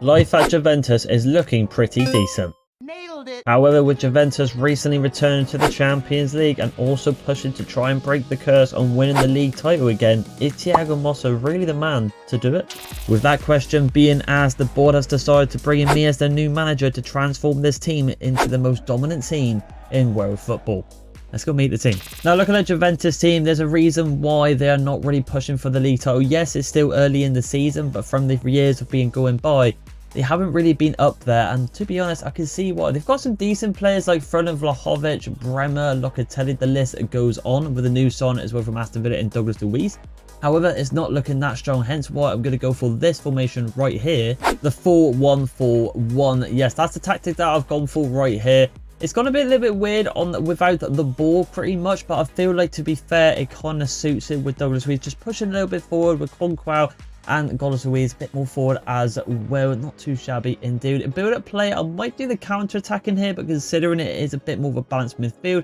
Life at Juventus is looking pretty decent. Nailed it. However, with Juventus recently returning to the Champions League and also pushing to try and break the curse on winning the league title again, is Thiago Motta really the man to do it? With that question being asked, the board has decided to bring in me as their new manager to transform this team into the most dominant team in world football. Let's go meet the team. Now, looking at Juventus team, there's a reason why they are not really pushing for the league title. Yes, it's still early in the season, but from the years of being going by, they haven't really been up there. And to be honest, I can see why. They've got some decent players like Frolan Vlahovic, Bremer, Locatelli. The list goes on with a new sign as well from Aston Villa and Douglas Luiz. However, it's not looking that strong, hence why I'm going to go for this formation right here, the 4-1-4-1. Yes, that's the tactic that I've gone for right here. It's going to be a little bit weird without the ball pretty much, but I feel like, to be fair, it kind of suits it with Douglas Luiz. Just pushing a little bit forward with Conqual and Douglas Luiz a bit more forward as well. Not too shabby indeed. A build-up play, I might do the counter-attack in here, but considering it is a bit more of a balanced midfield,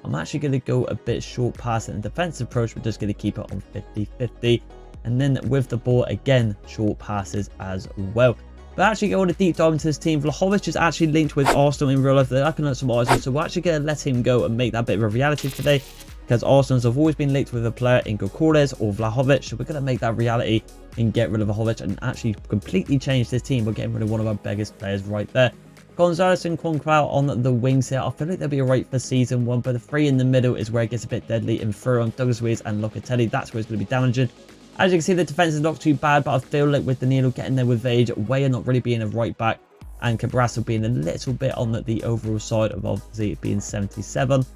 I'm actually going to go a bit short passing and defensive approach. We're just going to keep it on 50-50. And then with the ball, again, short passes as well. But actually going a deep dive into this team, Vlahovic is actually linked with Arsenal in real life. They're looking at some Arsenal, so we're actually going to let him go and make that bit of a reality today, because Arsenals have always been linked with a player in Gokores or Vlahovic. So we're going to make that reality and get rid of Vlahovic and actually completely change this team by getting rid of one of our biggest players right there. Gonzalez and Conqual on the wings here. I feel like they'll be alright for season one, but the three in the middle is where it gets a bit deadly. And through on Douglas Luiz and Locatelli, that's where it's going to be damaging. As you can see, the defense is not too bad, but I feel like with Danilo getting there with age, Weah not really being a right back, and Cabrasso being a little bit on the overall side of obviously it being 77.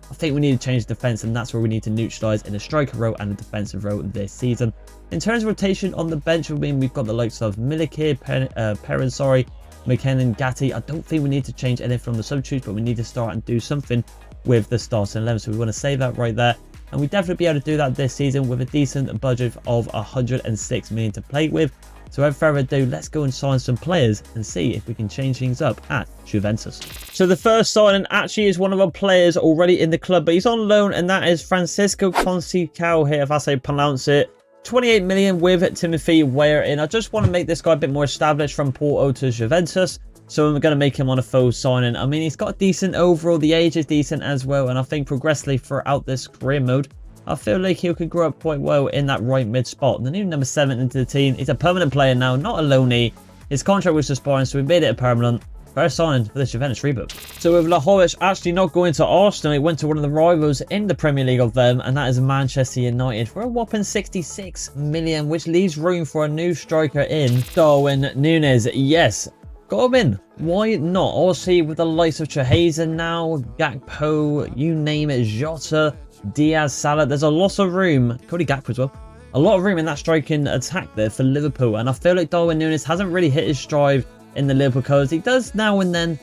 I think we need to change the defense, and that's where we need to neutralise in a striker row and a defensive row this season. In terms of rotation on the bench, I mean, we've got the likes of Milik here, Perrin, McKinnon, Gatti. I don't think we need to change anything from the substitutes, but we need to start and do something with the starting 11. So we want to save that right there. And we definitely be able to do that this season with a decent budget of 106 million to play with. So without further ado, let's go and sign some players and see if we can change things up at Juventus. So the first signing actually is one of our players already in the club, but he's on loan, and that is Francisco Conceição here, if that's how you pronounce it. 28 million with Timothy Weah in. I just want to make this guy a bit more established from Porto to Juventus. So I'm going to make him on a full signing. I mean, he's got decent overall. The age is decent as well. And I think progressively throughout this career mode, I feel like he could grow up quite well in that right mid spot. The new number 7 into the team. He's a permanent player now, not a loanee. His contract was expiring, so we made it a permanent. First signing for the Juventus reboot. So with Vlahovic actually not going to Arsenal, he went to one of the rivals in the Premier League of them, and that is Manchester United for a whopping 66 million, which leaves room for a new striker in Darwin Núñez. Yes, got him in. Why not? Obviously, with the likes of Chiesa now, Gakpo, you name it, Jota, Diaz, Salah, there's a lot of room. Cody Gakpo as well. A lot of room in that striking attack there for Liverpool, and I feel like Darwin Núñez hasn't really hit his stride in the Liverpool colours. He does now and then,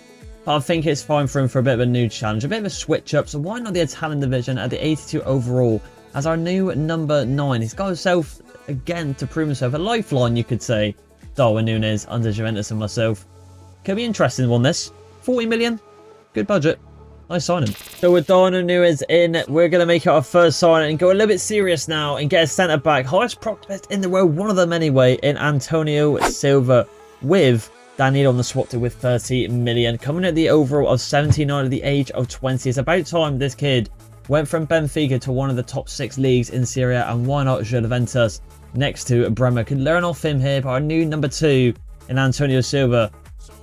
but I think it's fine for him for a bit of a new challenge, a bit of a switch up. So why not the Italian division at the 82 overall as our new number 9? He's got himself again to prove himself, a lifeline you could say. Darwin Núñez under Juventus and myself. Could be interesting one this. 40 million, good budget. Nice signing. So with Darwin Núñez in, we're going to make it our first signing and go a little bit serious now and get a centre back. Highest prospect in the world, one of them anyway, in Antonio Silva with Danilo on the swap to with 30 million. Coming at the overall of 79 at the age of 20. It's about time this kid went from Benfica to one of the top 6 leagues in Serie A, and why not Juventus next to Bremer. Could learn off him here, but our new number 2 in Antonio Silva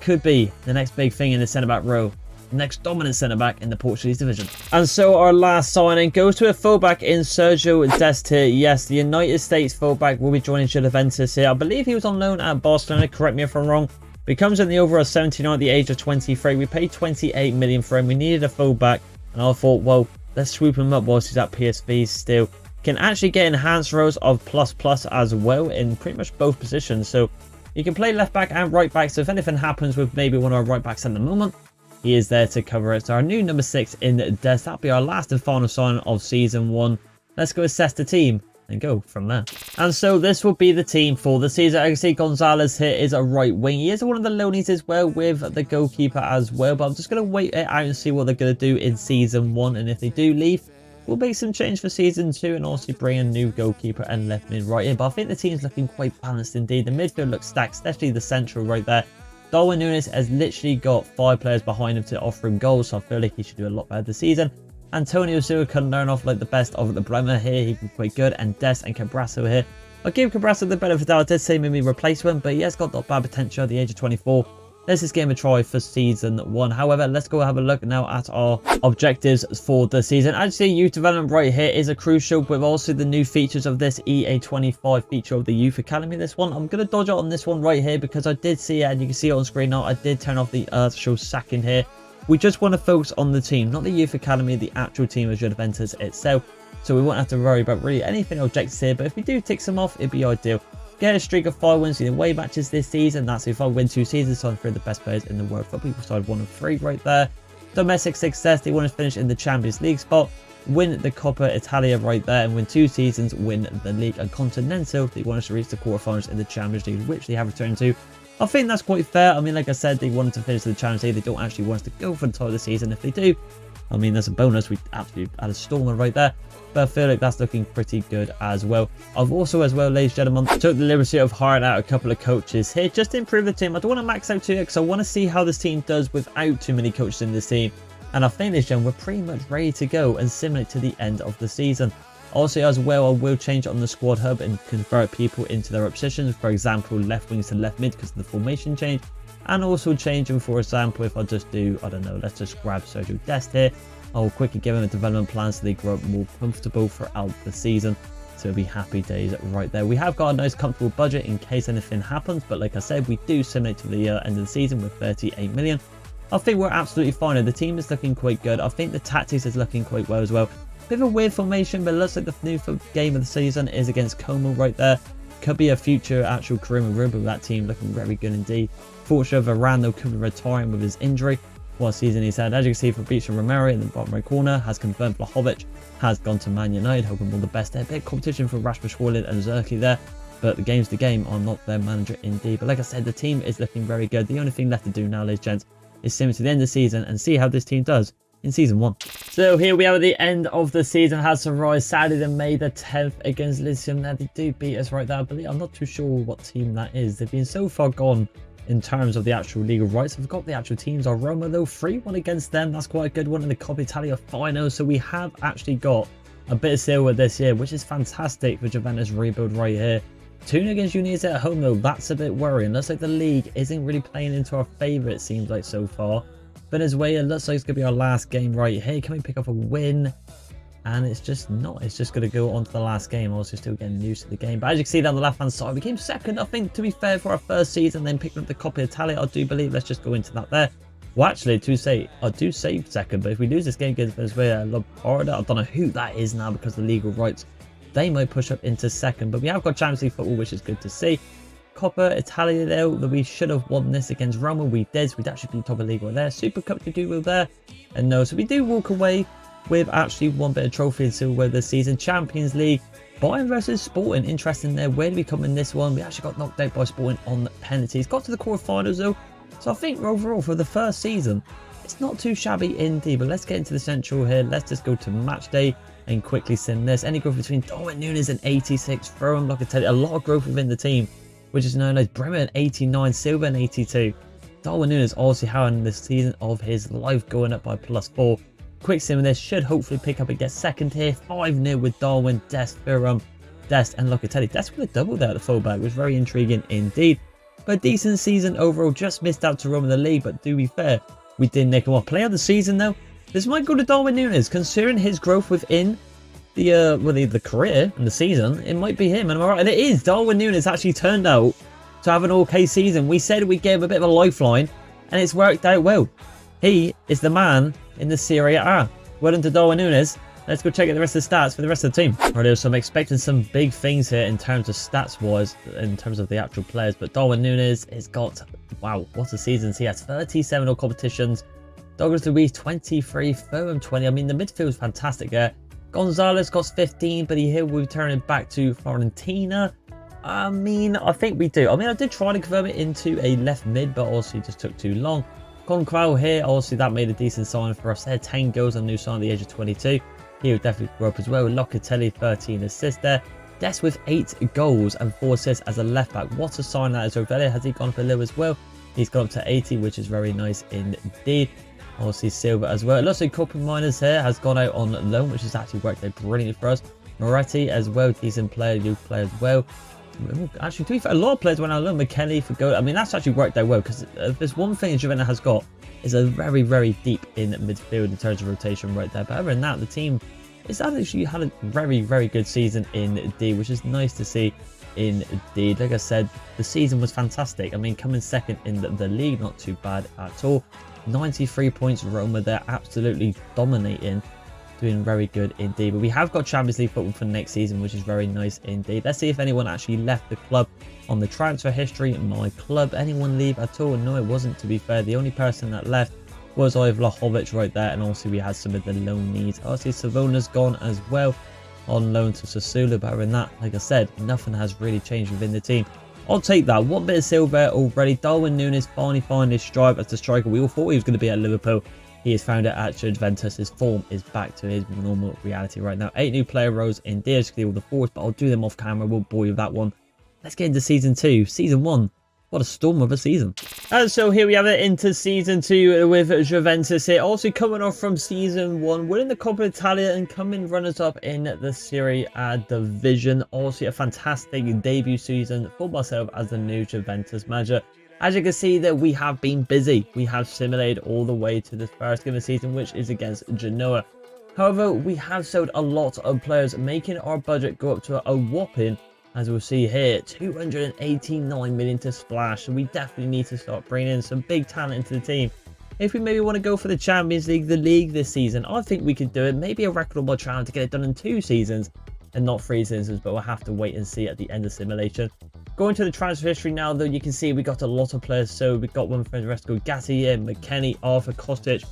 could be the next big thing in the centre-back row. Next dominant centre-back in the Portuguese division. And so our last signing goes to a fullback in Sergio Dest here. Yes, the United States fullback will be joining Juventus here. I believe he was on loan at Barcelona, correct me if I'm wrong. But he comes in the overall 79 at the age of 23. We paid 28 million for him. We needed a fullback, and I thought, well, let's swoop him up whilst he's at PSV still. Can actually get enhanced rows of ++ as well in pretty much both positions. So you can play left back and right back. So if anything happens with maybe one of our right backs at the moment, he is there to cover it. So our new number 6 in Des. That'll be our last and final sign of season 1. Let's go assess the team and go from there. And so this will be the team for the season. I can see Gonzalez here is a right wing. He is one of the loanies as well with the goalkeeper as well. But I'm just going to wait it out and see what they're going to do in season 1. And if they do leave, We'll make some change for season 2 and also bring a new goalkeeper and left mid right here. But I think the team's looking quite balanced indeed. The midfield looks stacked, especially the central right there. Darwin Núñez has literally got 5 players behind him to offer him goals, so I feel like he should do a lot better this season. Antonio Silva can learn off like the best of the Bremer here. He can be quite good. And Dest and Cabrasso here. I'll give Cabrasso the benefit of the doubt. I did say maybe replacement, but he has got not bad potential at the age of 24. Let's just give him a try for season 1. However, let's go have a look now at our objectives for the season. As you see, youth development right here is a crucial, with also the new features of this EA25 feature of the Youth Academy. This one, I'm going to dodge out on this one right here because I did see it, and you can see it on screen now. I did turn off the actual sacking here. We just want to focus on the team, not the Youth Academy, the actual team of Juventus itself. So we won't have to worry about really anything objectives here, but if we do tick some off, it'd be ideal. Get a streak of 5 wins in away matches this season. That's if I win 2 seasons, so I'm 3 of the best players in the world football. People started 1 of 3 right there. Domestic success, they want to finish in the Champions League spot, win the Coppa Italia right there, and win 2 seasons, win the league. And Continental, they want us to reach the quarterfinals in the Champions League, which they have returned to. I think that's quite fair. I mean, like I said, they wanted to finish the Champions League. They don't actually want us to go for the title of the season. If they do, I mean, that's a bonus. We absolutely had a stormer right there. But I feel like that's looking pretty good as well. I've also, as well, ladies and gentlemen, took the liberty of hiring out a couple of coaches here just to improve the team. I don't want to max out too, because I want to see how this team does without too many coaches in this team. And I think, ladies and gentlemen, we're pretty much ready to go and simulate to the end of the season. Also, as well, I will change on the squad hub and convert people into their positions. For example, left wings to left mid because of the formation change. And also change them, for example, if I just do, I don't know, let's just grab Sergio Dest here. I'll quickly give them a development plan so they grow up more comfortable throughout the season. So it'll be happy days right there. We have got a nice comfortable budget in case anything happens. But like I said, we do simulate to the end of the season with 38 million. I think we're absolutely fine. The team is looking quite good. I think the tactics is looking quite well as well. Bit of a weird formation, but it looks like the new game of the season is against Como right there. Could be a future actual career with that team looking very good indeed. Fortunately, Varane though could be retiring with his injury. What season he's had. As you can see, Fabrizio Romero in the bottom right corner has confirmed Vlahovic has gone to Man United, hoping all the best there. Bit of competition for Rasmus Højlund and Zerki there, but the game's the game. I'm not their manager indeed. But like I said, the team is looking very good. The only thing left to do now, ladies and gents, is sim to the end of the season and see how this team does in season 1. So here we are at the end of the season. Has arrived Saturday, May the 10th against Lyceum. Now they do beat us right there. I believe, I'm not too sure what team that is. They've been so far gone in terms of the actual legal rights. I've got the actual teams. Our Roma though, 3-1 against them. That's quite a good one in the Coppa Italia final. So we have actually got a bit of silver this year, which is fantastic for Juventus rebuild right here. 2 against Udinese at home though, that's a bit worrying. Looks like the league isn't really playing into our favour, it seems like so far. Venezuela looks like it's going to be our last game right here. Can we pick up a win? And it's just not. It's just going to go on to the last game. Also still getting used to the game. But as you can see down the left-hand side, we came second, I think, to be fair, for our first season. Then picking up the Coppa Italia, I do believe. Let's just go into that there. Well, actually, I do say second. But if we lose this game against Venezuela, I don't know who that is now because of the legal rights. They might push up into second. But we have got Champions League football, which is good to see. Coppa Italia, though, that we should have won this against Roma. We did. So we'd actually be top of the league right there. Super Cup to do well there. And no, so we do walk away with actually one bit of trophy and silverware this season. Champions League, Bayern versus Sporting. Interesting there. Where do we come in this one? We actually got knocked out by Sporting on penalties. Got to the quarterfinals though. So I think overall for the first season, it's not too shabby indeed. But let's get into the central here. Let's just go to match day and quickly sim this. Any growth between Darwin Núñez and 86. Throw him, like I tell you, a lot of growth within the team, which is known as Bremer and 89, Silva and 82. Darwin Núñez also having the season of his life, going up by +4. Quick sim this should hopefully pick up and get second here. 5-0 with Darwin, Dest, Dest and Locatelli. Dest with a double there at the fullback was very intriguing indeed. But a decent season overall. Just missed out to Roma in the league, but to be fair, we did nick him off. Player of the season though, this might go to Darwin Núñez, considering his growth within the career and the season. It might be him, and am I right? And it is. Darwin Núñez actually turned out to have an okay season. We said we'd give him a bit of a lifeline, and it's worked out well. He is the man in the Serie A. Well done to Darwin Núñez. Let's go check out the rest of the stats for the rest of the team. Right, so I'm expecting some big things here in terms of stats-wise, in terms of the actual players. But Darwin Núñez has got, wow, what a season. He has 37 all competitions. Douglas Luiz, 23. Firm, 20. I mean, the midfield is fantastic there. Gonzalez got 15, but he will be turning back to Fiorentina. I mean, I think we do. I mean, I did try to confirm it into a left mid, but also it just took too long. Concrao here, obviously that made a decent sign for us there. 10 goals on a new sign at the age of 22. He will definitely grow up as well. Locatelli, 13 assists there. Dest with 8 goals and 4 assists as a left back. What a sign that is. Rovelli, has he gone up a little as well? He's gone up to 80, which is very nice indeed. Obviously Silva as well. It looks like Corporate Miners here has gone out on loan, which has actually worked out brilliantly for us. Moretti as well, decent player, youth player as well. Actually, to be fair, a lot of players went out on loan. McKenny for goal. I mean, that's actually worked out well, because there's one thing Juventus has got is a very, very deep in midfield in terms of rotation right there. But other than that, the team is actually had a very, very good season indeed, which is nice to see indeed. Like I said, the season was fantastic. I mean, coming second in the league, not too bad at all. 93 points, Roma, they're absolutely dominating, doing very good indeed. But we have got Champions League football for next season, which is very nice indeed. Let's see if anyone actually left the club on the transfer history. My club, anyone leave at all? No, it wasn't, to be fair. The only person that left was Ivan Vlahovic right there, and also we had some of the loan needs. Obviously Savona's gone as well on loan to Sassuolo, but other than that, like I said, nothing has really changed within the team. I'll take that. One bit of silver already. Darwin Núñez finally found his stride as the striker. We all thought he was going to be at Liverpool. He has found it at Juventus. His form is back to his normal reality right now. 8 new player roles in there to clear all the forwards, but I'll do them off camera. We'll bore you with that one. Let's get into season 2. Season 1. What a storm of a season. And so here we have it into season 2 with Juventus here. Also coming off from season 1, winning the Coppa Italia and coming runners-up in the Serie A division. Also a fantastic debut season for myself as the new Juventus manager. As you can see that we have been busy. We have simulated all the way to the first game of the season, which is against Genoa. However, we have sold a lot of players, making our budget go up to a whopping, as we'll see here, 289 million to splash. So we definitely need to start bringing in some big talent into the team. If we maybe want to go for the Champions League, the league this season, I think we could do it. Maybe a record challenge to get it done in 2 seasons and not 3 seasons, but we'll have to wait and see at the end of simulation. Going to the transfer history now, though, you can see we got a lot of players. So we got one from the rest. Go Gatti here, McKenny, Arthur, Kostic,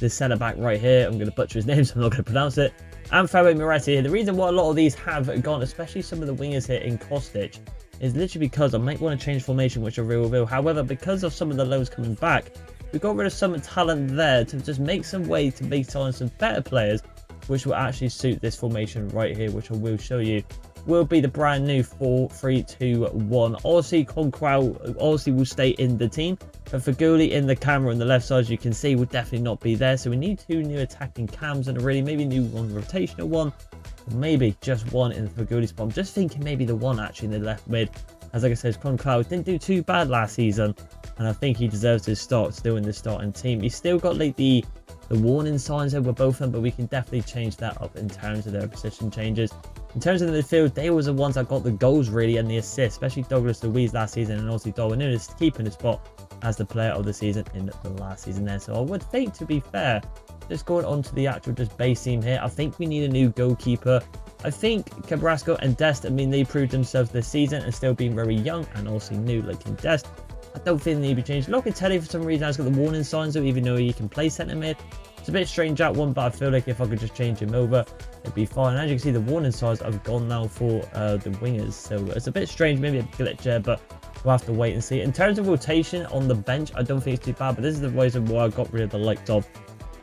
this centre back right here. I'm going to butcher his name, so I'm not going to pronounce it. And Fabio Moretti here. The reason why a lot of these have gone, especially some of the wingers here in Kostic, is literally because I might want to change formation, which I really will. However, because of some of the loans coming back, we got rid of some talent there to just make some way to make on some better players, which will actually suit this formation right here, which I will show you. Will be the brand new 4-3-2-1. Obviously, Concrao obviously will stay in the team, but Faguli in the camera on the left side, as you can see, will definitely not be there. So we need 2 new attacking cams and a really maybe new one rotational one, or maybe just one in the Faguli spot. I'm just thinking maybe the one actually in the left mid. As like I said, Concrao didn't do too bad last season, and I think he deserves his start still in the starting team. He's still got like the warning signs over both of them, but we can definitely change that up in terms of their position changes. In terms of the midfield, they were the ones that got the goals really and the assists, especially Douglas Luiz last season, and also Darwin Núñez keeping his spot as the player of the season in the last season there. So I would think, to be fair, just going on to the actual base team here, I think we need a new goalkeeper. I think Carrasco and Dest, I mean, they proved themselves this season and still being very young and also new, like in Dest. I don't think they need to be changed. Locatelli, for some reason, has got the warning signs, so even though he can play centre mid. It's a bit strange that one, but I feel like if I could just change him over, it'd be fine. As you can see, the warning signs have gone now for the wingers, so it's a bit strange, maybe a glitch there, but we'll have to wait and see. In terms of rotation on the bench, I don't think it's too bad, but this is the reason why I got rid of the likes of,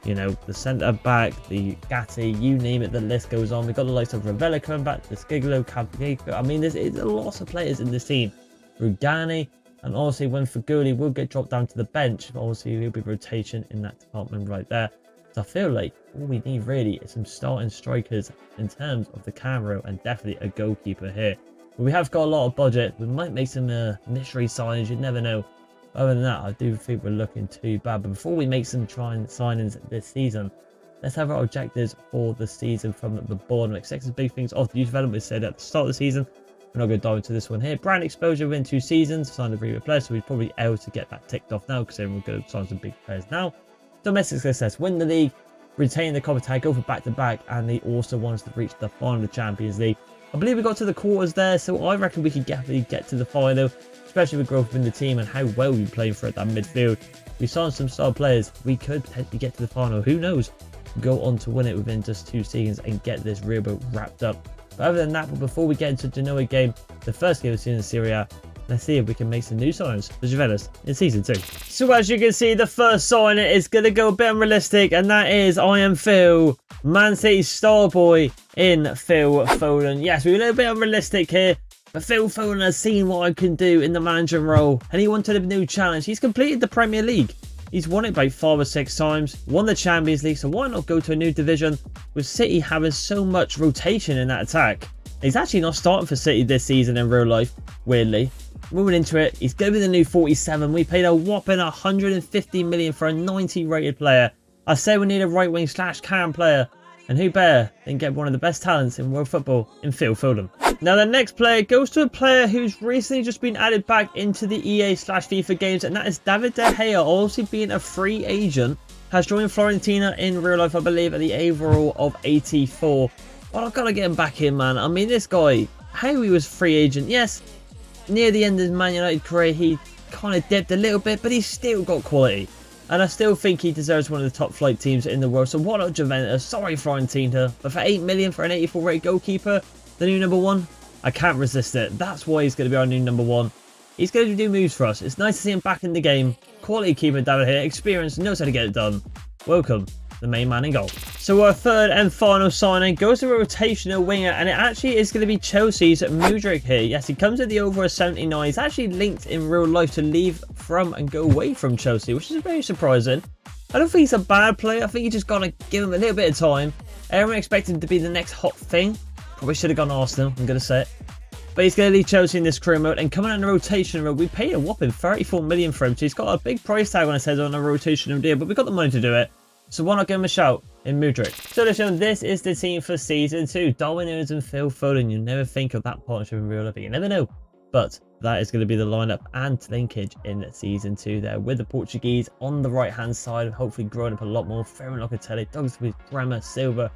you know, the centre back, the Gatti, you name it, the list goes on. We've got the likes of Ravella coming back, the Skiglo, Capico. I mean, there's lots of players in this team. Rugani, and obviously when Faguli will get dropped down to the bench, obviously he'll be rotation in that department right there. So I feel like all we need really is some starting strikers in terms of the camera and definitely a goalkeeper here. But we have got a lot of budget. We might make some mystery signings, you never know. Other than that, I do think we're looking too bad. But before we make some signings this season, let's have our objectives for the season from the board. And expect some big things off the youth development we said at the start of the season. We're not going to dive into this one here. Brand exposure within 2 seasons, signed a really player, so we're probably able to get that ticked off now because then we're going to sign some big players now. Domestic success, win the league, retain the Coppa tag, go for back-to-back, and they also want us to reach the final of the Champions League. I believe we got to the quarters there, so I reckon we could definitely get to the final, especially with growth in the team and how well we play for it, that midfield. We signed some star players, we could potentially get to the final, who knows? Go on to win it within just 2 seasons and get this real boat wrapped up. But other than that, but before we get into the Genoa game, the first game of the season in Serie A, let's see if we can make some new signings for Juventus in Season 2. So as you can see, the first signing is going to go a bit unrealistic, and that is I am Phil, Man City star boy in Phil Foden. Yes, we're a little bit unrealistic here, but Phil Foden has seen what I can do in the managing role, and he wanted a new challenge. He's completed the Premier League. He's won it by 5 or 6 times, won the Champions League, so why not go to a new division with City having so much rotation in that attack? He's actually not starting for City this season in real life, weirdly. Moving into it, he's going to be the new 47. We paid a whopping 150 million for a 90 rated player. I say we need a right wing / cam player, and who better than get one of the best talents in world football in Phil Foden. Now the next player goes to a player who's recently just been added back into the EA / FIFA games, and that is David De Gea, also being a free agent. Has joined Fiorentina in real life, I believe, at the overall of 84. But I've got to get him back in, man. I mean, this guy, how he was free agent, yes, near the end of his Man United career, he kind of dipped a little bit, but he's still got quality. And I still think he deserves one of the top flight teams in the world. So what not Juventus? Sorry, Fiorentina. But for 8 million for an 84 rated goalkeeper, the new number 1, I can't resist it. That's why he's going to be our new number 1. He's going to do moves for us. It's nice to see him back in the game. Quality keeper down here. Experience, knows how to get it done. Welcome, the main man in goal. So our third and final signing goes to a rotational winger, and it actually is going to be Chelsea's Mudryk here. Yes, he comes at the over 79. He's actually linked in real life to leave from and go away from Chelsea, which is very surprising. I don't think he's a bad player. I think you just got to give him a little bit of time. Everyone expected him to be the next hot thing. Probably should have gone Arsenal, I'm going to say it. But he's going to leave Chelsea in this career mode, and coming on the rotation road, we paid a whopping 34 million for him. So he's got a big price tag on his head on a rotational deal, but we've got the money to do it. So why not give him a shout in Mudryk? So listen, this is the team for Season 2. Darwin Núñez and Phil Foden. You never think of that partnership in real life, you never know. But that is going to be the lineup and linkage in Season 2 there, with the Portuguese on the right-hand side, hopefully growing up a lot more. Ferran Locatelli, Douglas with Bremer, Silva,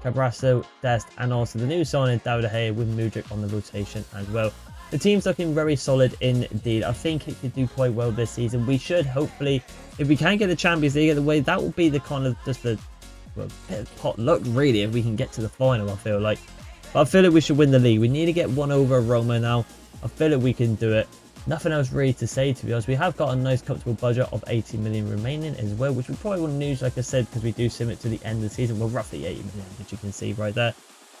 Cabrasso, Dest, and also the new signing David De Gea with Mudryk on the rotation as well. The team's looking very solid indeed. I think it could do quite well this season. We should hopefully, if we can get the Champions League out of the way, that will be the kind of just the bit of pot luck really if we can get to the final, I feel like. But I feel like we should win the league. We need to get one over Roma now. I feel like we can do it. Nothing else really to say, to be honest. We have got a nice comfortable budget of 80 million remaining as well, which we probably wouldn't use, like I said, because we do sim it to the end of the season. We're roughly 80 million, which you can see right there.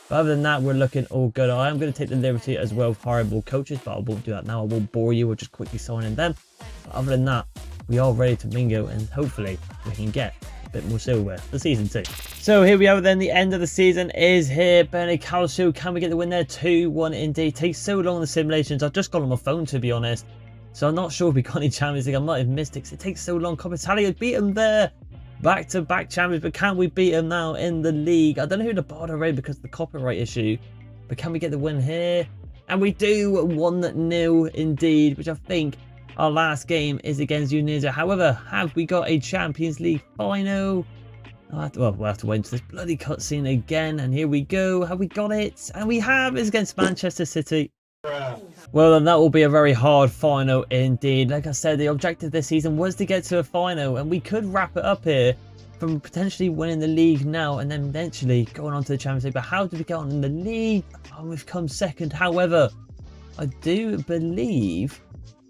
But other than that, we're looking all good. I am going to take the liberty as well of hiring more coaches, but I won't do that now. I won't bore you. We'll just quickly sign in them. But other than that, we are ready to mingle, and hopefully we can get a bit more silverware for Season 2. So here we are then. The end of the season is here. Bernard Calcio, can we get the win there? 2-1 indeed. Takes so long the simulations. I've just got on my phone, to be honest. So I'm not sure if we got any Champions League. I might have missed it. It takes so long. Coppa Italia beat them there. Back-to-back champions, but can we beat them now in the league? I don't know who to bother raid because of the copyright issue, but can we get the win here? And we do 1-0 indeed, which I think our last game is against Udinese. However, have we got a Champions League final? Well, we'll have to wait until this bloody cutscene again, and here we go. Have we got it? And we have. It's against Manchester City. Well, then that will be a very hard final indeed. Like I said, the objective this season was to get to a final, and we could wrap it up here from potentially winning the league now and then eventually going on to the Champions League. But how did we get on in the league? Oh, we've come second. However, I do believe,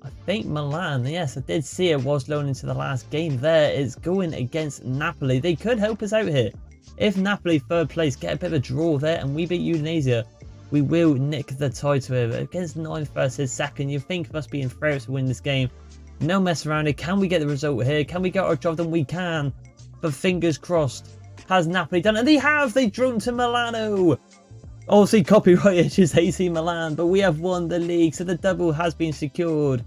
I think Milan, yes, I did see it was loaned into the last game there, is going against Napoli. They could help us out here. If Napoli third place get a bit of a draw there and we beat Udinese, we will nick the title here. But against 9th versus 2nd, you think of us being fair to win this game. No mess around here. Can we get the result here? Can we get our job done? We can. But fingers crossed. Has Napoli done it? And they have. They've drawn to Milano. Obviously, copyright issues AC Milan. But we have won the league. So the double has been secured.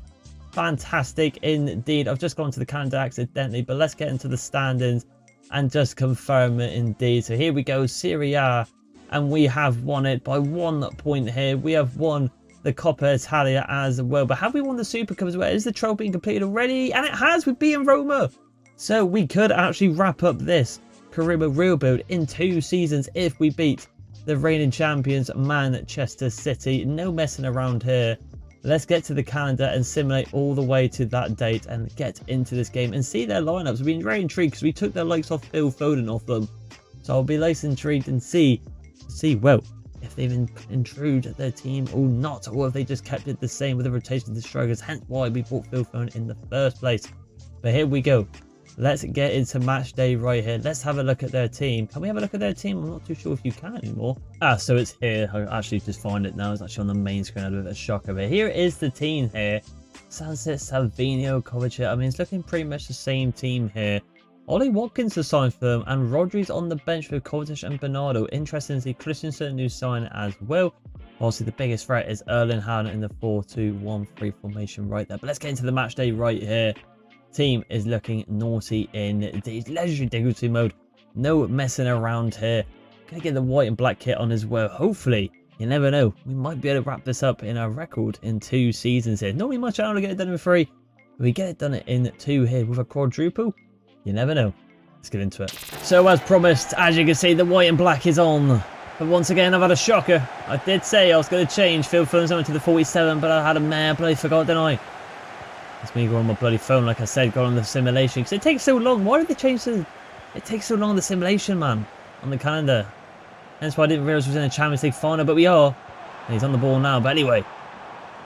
Fantastic indeed. I've just gone to the calendar accidentally. But let's get into the standings and just confirm it indeed. So here we go. Serie A. And we have won it by 1 point here. We have won the Coppa Italia as well. But have we won the Super Cup as well? Is the trophy being completed already? And it has. We've beaten Roma. So we could actually wrap up this career real build in 2 seasons if we beat the reigning champions Manchester City. No messing around here. Let's get to the calendar and simulate all the way to that date and get into this game and see their lineups. We've been very intrigued because we took their likes off Phil Foden off them. So I'll be less intrigued and see, well, if they've intruded their team or not, or if they just kept it the same with the rotation of the strikers, hence why we bought Phil Foden in the first place. But here we go. Let's get into match day right here. Let's have a look at their team. Can we have a look at their team? I'm not too sure if you can anymore. So it's here. I actually just find it now. It's actually on the main screen. A bit of a shocker. But here is the team here. Sunset, Salvino, Kovacic. I mean, it's looking pretty much the same team here. Ollie Watkins has signed for them, and Rodri's on the bench with Kovacic and Bernardo. Interesting to see Christensen, new sign as well. Obviously, the biggest threat is Erling Haaland in the 4-2-1-3 formation right there. But let's get into the match day right here. Team is looking naughty in the legendary difficulty mode. No messing around here. Gonna get the white and black kit on as well. Hopefully, you never know, we might be able to wrap this up in our record in 2 seasons here. Not much harder to get it done in 3. But we get it done in 2 here with a quadruple. You never know. Let's get into it. So as promised, as you can see, the white and black is on. But once again, I've had a shocker. I did say I was going to change Phil Foden's on to the 47, but I had a mare bloody forgot, didn't I? It's me going on my bloody phone, like I said, going on the simulation. Because it takes so long. Why did they change the... It takes so long, the simulation, man, on the calendar. That's why I didn't realise we was in a Champions League final, but we are. And he's on the ball now. But anyway,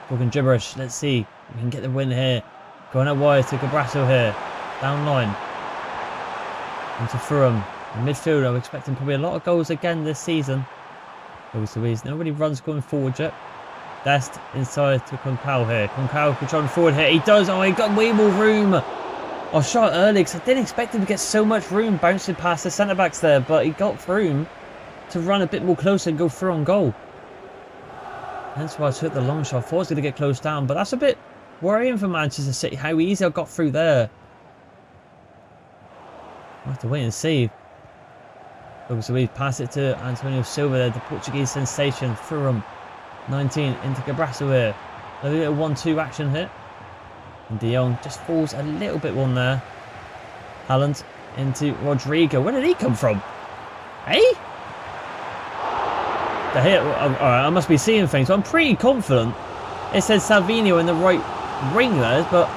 talking gibberish. Let's see if we can get the win here. Going out wide to Cabrasso here. Down line. Into Thuram. In midfield, I'm expecting probably a lot of goals again this season. Nobody runs going forward yet. Dest inside to Concau here. Concau controlling forward here. He does. Oh, he got way more room. I shot early because I didn't expect him to get so much room bouncing past the centre-backs there. But he got room to run a bit more closer and go through on goal. That's why I took the long shot. I thought I was going to get close down. But that's a bit worrying for Manchester City. How easy I got through there. I'll have to wait and see. So we pass it to Antonio Silva there, the Portuguese sensation. Thuram, 19 into Cabrasso here. A little 1-2 action here. And De Jong just falls a little bit one there. Haaland into Rodrigo. Where did he come from? Hey? Alright, I must be seeing things. So I'm pretty confident. It says Salvino in the right ring there, but...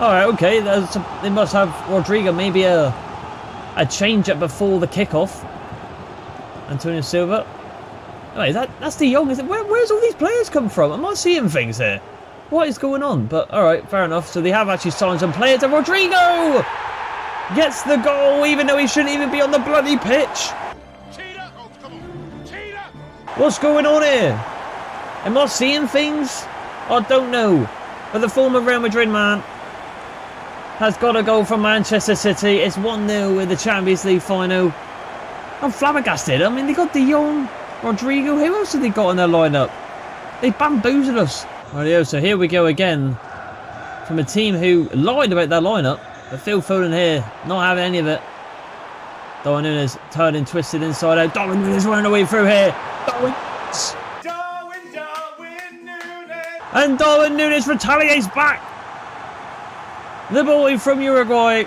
Alright, okay. They must have Rodrigo maybe a change-up before the kickoff. Antonio Silva. Wait, that's De Jong, is it? Where's all these players come from? I'm not seeing things here. What is going on? But alright, fair enough. So they have actually signed some players. And Rodrigo gets the goal, even though he shouldn't even be on the bloody pitch. Oh, come on. What's going on here? Am I seeing things? I don't know. But the former Real Madrid man has got a goal from Manchester City. It's 1-0 in the Champions League final. I'm flabbergasted. I mean, they got De Jong, Rodrigo. Who else have they got in their lineup? They bamboozled us. Rightio, so here we go again. From a team who lied about their lineup. But Phil Foden here, not having any of it. Darwin Núñez turning, twisted inside out. Darwin Núñez running away through here. Darwin Núñez. And Darwin Núñez retaliates back. The boy from Uruguay.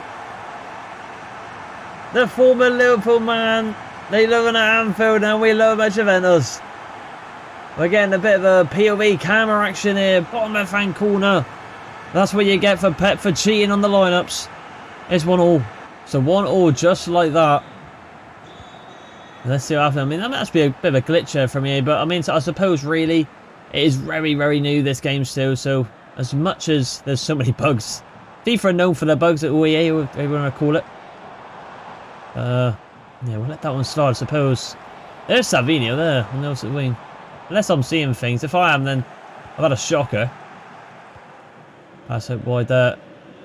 The former Liverpool man. They love him at Anfield and we love him at Juventus. We're getting a bit of a POV camera action here. Bottom left hand corner. That's what you get for Pep for cheating on the lineups. It's 1-1. So 1-1 just like that. Let's see what happens. I mean, that must be a bit of a glitch here from here. But I mean, I suppose really it is very, very new, this game still. So as much as there's so many bugs. FIFA are known for their bugs at OEA, whatever you want to call it. Yeah, we'll let that one slide, I suppose. There's Salvino there, on the opposite wing. Unless I'm seeing things. If I am, then I've had a shocker. Pass it wide there.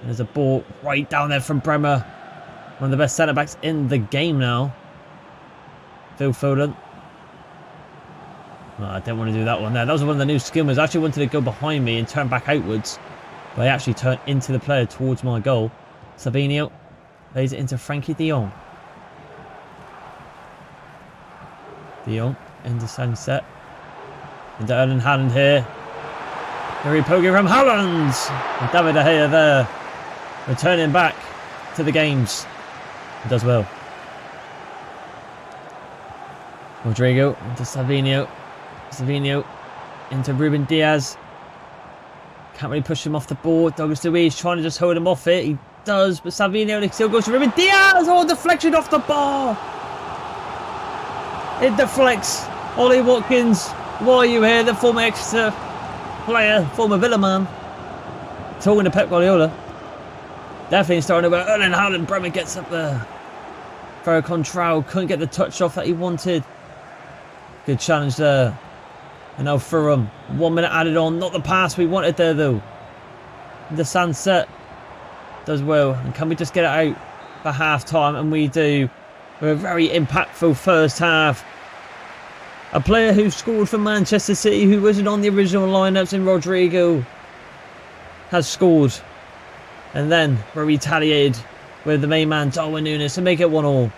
There's a ball right down there from Bremer. One of the best centre-backs in the game now. Phil Foden. Oh, I didn't want to do that one there. That was one of the new skill moves. I actually wanted to go behind me and turn back outwards. But I actually turned into the player towards my goal. Salvino plays it into Frankie De Jong. De Jong into Sunset. Into Erling Haaland here. Very poking from Haaland. And David De Gea there. Returning back to the games. He does well. Rodrigo into Salvino. Salvino into Ruben Diaz. Can't really push him off the board. Douglas Luiz trying to just hold him off it. He does, but Salvino still goes to Ruben Diaz. Oh, deflection off the bar. It deflects Ollie Watkins, why are you here? The former Exeter player, former Villa man. Talking to Pep Guardiola. Definitely starting over. Erling Haaland, Bremen gets up there. Ferro Contral couldn't get the touch off that he wanted. Good challenge there. And now Thuram, 1 minute added on. Not the pass we wanted there though. The sunset does well. And can we just get it out for half time? And we do. With a very impactful first half. A player who scored for Manchester City, who wasn't on the original lineups, in Rodrigo, has scored. And then we're retaliated with the main man, Darwin Núñez, to make it 1-1.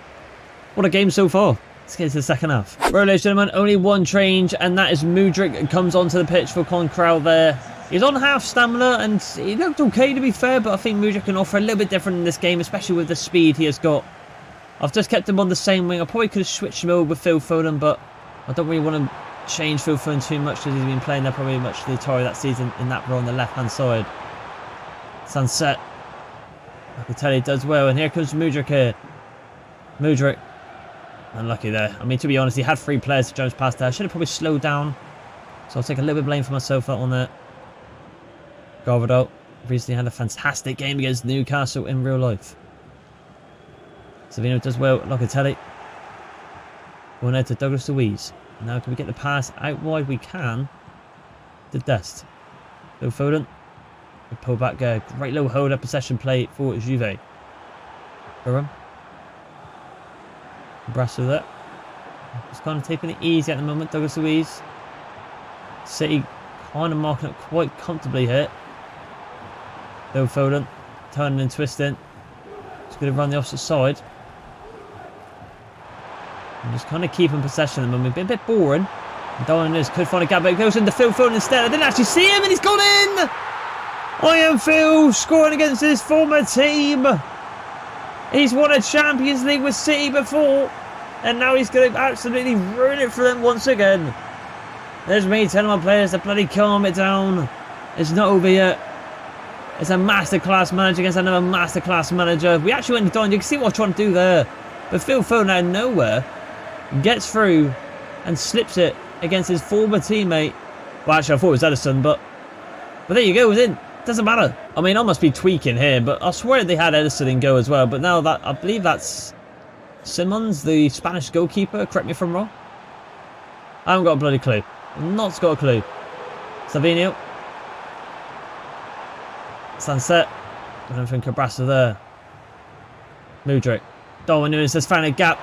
What a game so far. Let's get into the second half. Right, ladies and gentlemen, only one change, and that is Mudryk comes onto the pitch for Concrell there. He's on half stamina, and he looked okay to be fair, but I think Mudryk can offer a little bit different in this game, especially with the speed he has got. I've just kept him on the same wing. I probably could have switched him over with Phil Foden, but I don't really want to change Phil Foden too much because he's been playing there probably much the entirety of that season in that role on the left-hand side. Sunset. I can tell he does well, and here comes Mudryk here. Mudryk. Unlucky there. I mean, to be honest, he had 3 players to Jones past there. I should have probably slowed down. So I'll take a little bit of blame for myself that one there. Garvado recently had a fantastic game against Newcastle in real life. Savino does well. Locatelli. Going out to Douglas Luiz. Now can we get the pass out wide? We can. To Dest. Phil Foden. We pull back. Great little hold up possession play for Juve. Thuram. Brasso there. Just kind of taking it easy at the moment. Douglas Luiz. City kind of marking it quite comfortably here. Phil Foden. Turning and twisting. Just going to run the opposite side. And just kind of keeping possession at the moment. A bit boring. Darwin Núñez could find a gap, but it goes into Phil Foden instead. I didn't actually see him, and he's gone in! Iron Phil scoring against his former team. He's won a Champions League with City before, and now he's going to absolutely ruin it for them once again. There's me telling my players to bloody calm it down. It's not over yet. It's a masterclass manager against another masterclass manager. We actually went down. You can see what I'm trying to do there. But Phil Foden out of nowhere gets through and slips it against his former teammate. Well, actually, I thought it was Edison, but there you go. It was in. Doesn't matter. I mean, I must be tweaking here, but I swear they had Edison in go as well. But now that I believe that's Simmons, the Spanish goalkeeper. Correct me if I'm wrong. I haven't got a bloody clue. Not got a clue. Savinho. Sunset. I don't think Cabrassa there. Mudryk. Darwin Núñez has found a gap.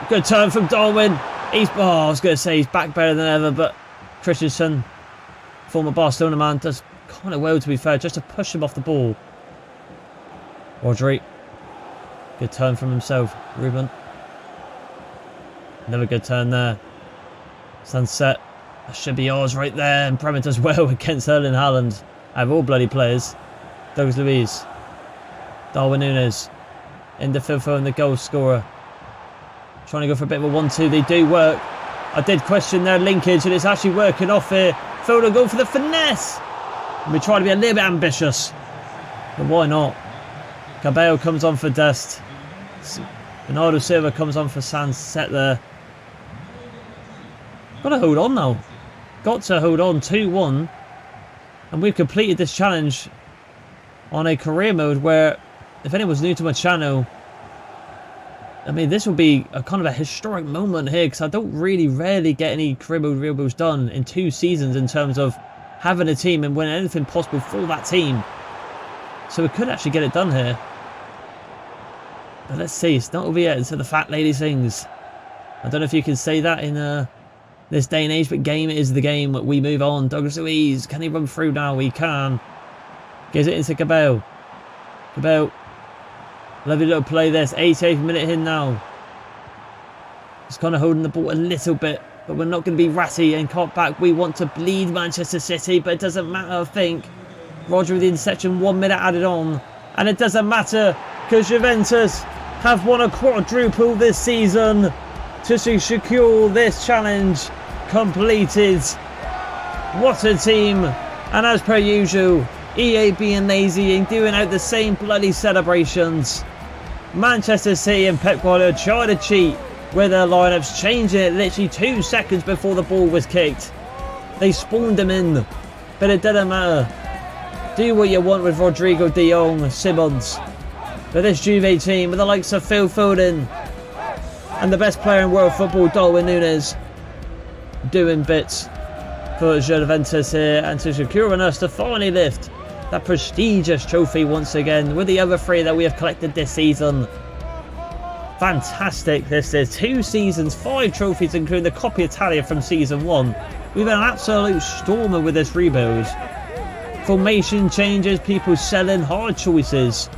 Good turn from Darwin. I was going to say he's back better than ever, but Christensen, former Barcelona man, does kind of well to be fair, just to push him off the ball. Rodri. Good turn from himself. Ruben. Another good turn there. Sunset. That should be ours right there. And Bremen does well against Erling Haaland. I have all bloody players. Douglas Luiz. Darwin Núñez. Into Phil Foden, the goal scorer. Trying to go for a bit of a 1-2. They do work. I did question their linkage, and it's actually working off here. Foden go for the finesse. And we try to be a little bit ambitious. But why not? Cabello comes on for Dest. Bernardo Silva comes on for Sunset there. Got to hold on now. Got to hold on. 2-1. And we've completed this challenge on a career mode where, if anyone's new to my channel, I mean, this will be a kind of a historic moment here, because I don't really rarely get any career mode real builds done in 2 seasons in terms of having a team and winning anything possible for that team. So we could actually get it done here. But let's see, it's not over yet until the fat lady sings. I don't know if you can say that in this day and age, but game is the game. We move on. Douglas Luiz, can he run through now? He can. Gives it into Cabello. Cabello. Lovely little play this. 88th minute in now. Just kind of holding the ball a little bit, but we're not going to be ratty and caught back. We want to bleed Manchester City, but it doesn't matter, I think. Roger with the interception, 1 minute added on. And it doesn't matter, because Juventus have won a quadruple this season to secure this challenge completed. What a team. And as per usual, EA being lazy and doing out the same bloody celebrations. Manchester City and Pep Guardiola try to cheat with their lineups, changing it literally 2 seconds before the ball was kicked. They spawned him in, but it didn't matter. Do what you want with Rodrigo de Jong, Simmons. But this Juve team, with the likes of Phil Foden and the best player in world football, Darwin Núñez, doing bits for Juventus here, and to securing us to finally lift that prestigious trophy once again with the other 3 that we have collected this season. Fantastic this is. 2 seasons, 5 trophies, including the Coppa Italia from season 1. We've been an absolute stormer with this rebuild. Formation changes, people selling, hard choices,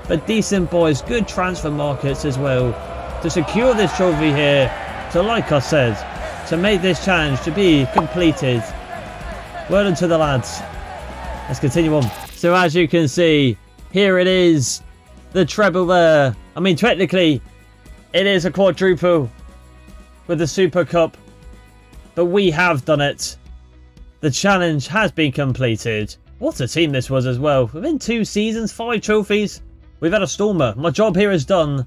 but decent boys, good transfer markets as well to secure this trophy here, to, like I said, to make this challenge to be completed. Well done to the lads. Let's continue on. So as you can see, here it is, the treble there. I mean, technically, it is a quadruple with the Super Cup, but we have done it. The challenge has been completed. What a team this was as well. Within 2 seasons, 5 trophies. We've had a stormer. My job here is done.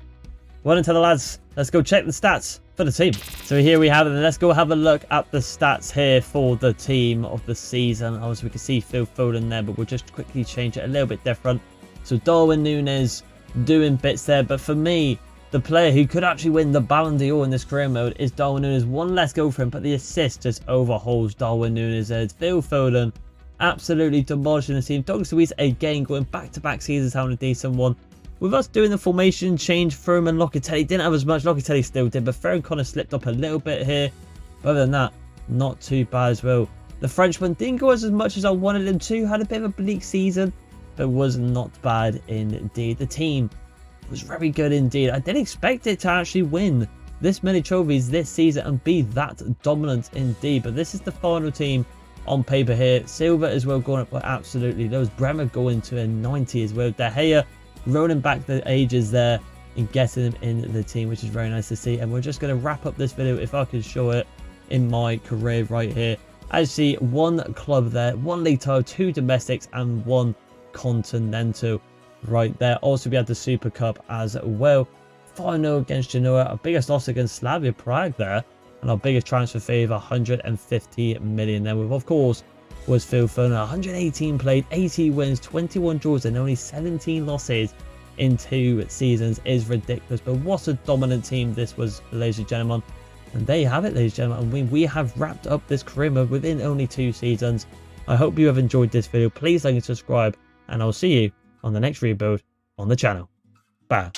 Well done to the lads. Let's go check the stats for the team. So here we have it. Let's go have a look at the stats here for the team of the season. Obviously, we can see Phil Foden there, but we'll just quickly change it a little bit different. So Darwin Núñez doing bits there. But for me, the player who could actually win the Ballon d'Or in this career mode is Darwin Núñez. 1 less go for him, but the assist just overhauls Darwin Núñez. It's Phil Foden absolutely demolishing the team. Douglas Luiz again going back-to-back seasons having a decent one. With us doing the formation change, Froome and Locatelli didn't have as much. Locatelli still did, but Froome kind of slipped up a little bit here. But other than that, not too bad as well. The Frenchman didn't go as much as I wanted him to. Had a bit of a bleak season, but was not bad indeed. The team was very good indeed. I didn't expect it to actually win this many trophies this season and be that dominant indeed. But this is the final team on paper here. Silva as well going up by absolutely. There was Bremer going to a 90 as well. De Gea rolling back the ages there and getting them in the team, which is very nice to see. And we're just going to wrap up this video, if I can show it, in my career right here. As you see, 1 club there, 1 league title, 2 domestics and 1 continental right there. Also we had the Super Cup as well. 5-0 against Genoa, our biggest loss against Slavia Prague there, and our biggest transfer fee of 150 million then, with of course was Phil Foden. 118 played, 80 wins, 21 draws and only 17 losses in 2 seasons is ridiculous. But what a dominant team this was, ladies and gentlemen. And there you have it, ladies and gentlemen. We have wrapped up this career mode within only 2 seasons. I hope you have enjoyed this video. Please like and subscribe, and I'll see you on the next rebuild on the channel. Bye.